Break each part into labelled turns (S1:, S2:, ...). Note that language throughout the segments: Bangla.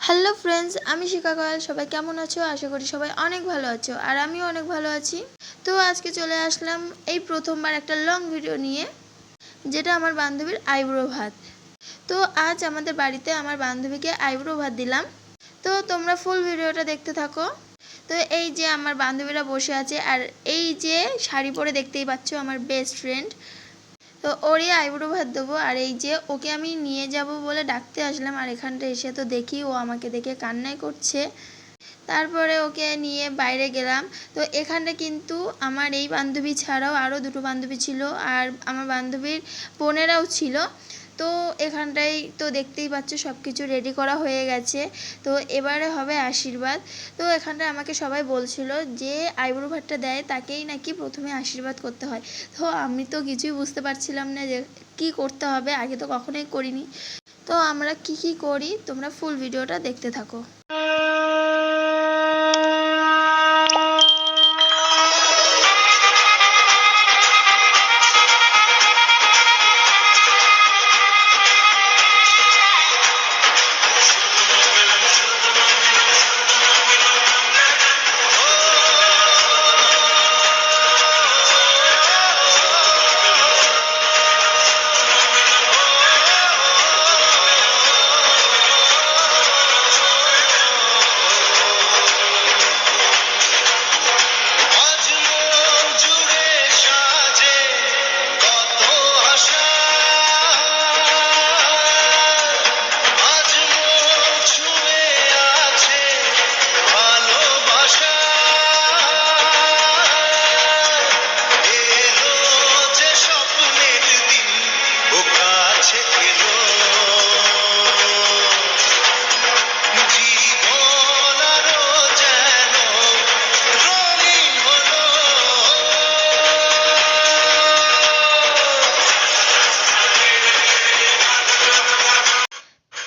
S1: হ্যালো ফ্রেন্ডস, আমি শিখা কয়াল। সবাই কেমন আছো? আশা করি সবাই অনেক ভালো আছো, আর আমিও অনেক ভালো আছি। তো আজকে চলে আসলাম এই প্রথমবার একটা লং ভিডিও নিয়ে, যেটা আমার বান্ধবীর আইব্রো ভাত। তো আজ আমাদের বাড়িতে আমার বান্ধবীকে আইব্রো ভাত দিলাম। তো তোমরা ফুল ভিডিওটা দেখতে থাকো। তো এই যে আমার বান্ধবীরা বসে আছে, আর এই যে শাড়ি পরে দেখতেই পাচ্ছ আমার বেস্ট ফ্রেন্ড। তো ওরই আইব্রো ভাত দেবো। আর এই যে ওকে আমি নিয়ে যাব বলে ডাকতে আসলাম, আর এখানটা এসে তো দেখি ও আমাকে দেখে কান্নাই করছে। তারপরে ওকে নিয়ে বাইরে গেলাম। তো এখানটা কিন্তু আমার এই বান্ধবী ছাড়াও আরও দুটো বান্ধবী ছিল, আর আমার বান্ধবীর বোনেরাও ছিল। তো এখানটায় তো দেখতেই পাচ্ছ সব কিছু রেডি করা হয়ে গেছে। তো এবারে হবে আশীর্বাদ। তো এখানটায় আমাকে সবাই বলছিল যে আইব্রো ভাতটা দেয় তাকেই নাকি প্রথমে আশীর্বাদ করতে হয়। তো আমি তো কিছুই বুঝতে পারছিলাম না যে কী করতে হবে, আগে তো কখনোই করিনি। তো আমরা কি করি তোমরা ফুল ভিডিওটা দেখতে থাকো।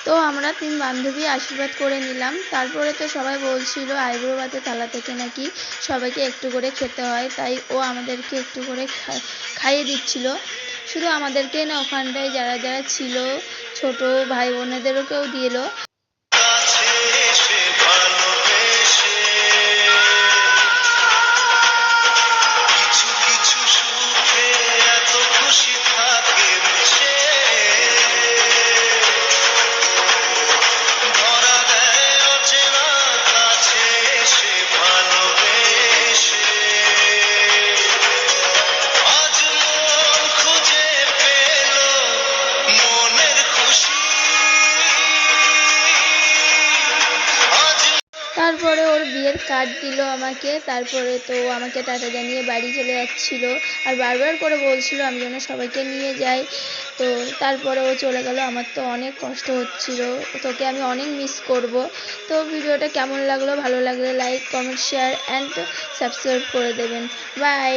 S1: তো আমরা 3 বান্ধবী আশীর্বাদ করে নিলাম। তারপরে তো সবাই বলছিল আইব্রো ভাতের থালা থেকে নাকি সবাইকে একটু করে খেতে হয়, তাই ও আমাদেরকে একটু করে খাইয়ে দিচ্ছিল। শুধু আমাদেরকে না, ওখানটায় যারা যারা ছিল ছোট ভাই বোনেদেরকেও দিল। তারপরে ওর বিয়ের কার্ড দিল আমাকে। তারপরে তো আমাকে টাটা জানিয়ে বাড়ি চলে যাচ্ছিল, আর বারবার করে বলছিল আমি যেন সবাইকে নিয়ে যাই। তো তারপরে ও চলে গেল। আমার তো অনেক কষ্ট হচ্ছিল, তোকে আমি অনেক মিস করব। তো ভিডিওটা কেমন লাগলো? ভালো লাগলে like, comment, share and subscribe করে দেবেন। বাই।